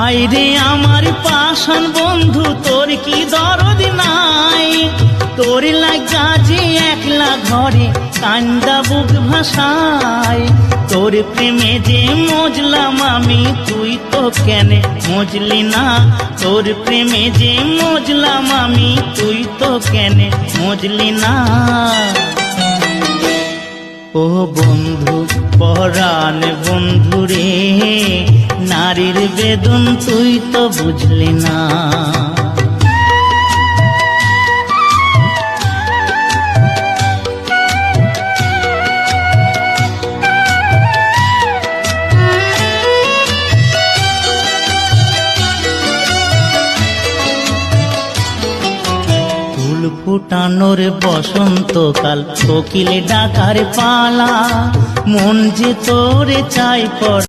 হায়রে আমার পাষাণ বন্ধু, তোর কি দরদ নাই? তোর লাগা যে একলা ঘরে কান্দা বুক ভাসায়। তোর প্রেমে যে মজলাম আমি, তুই তো কেনে মজলি না? তোর প্রেমে যে মজলাম আমি, তুই তো কেনে মজলি না? ও বন্ধু পরাণ বন্ধু রে, নারীর বেদন তুই তো বুঝলি না। ফুটানোর বসন্তকাল, কোকিল ডাকার পালা, মন যে তোরে চাই পড়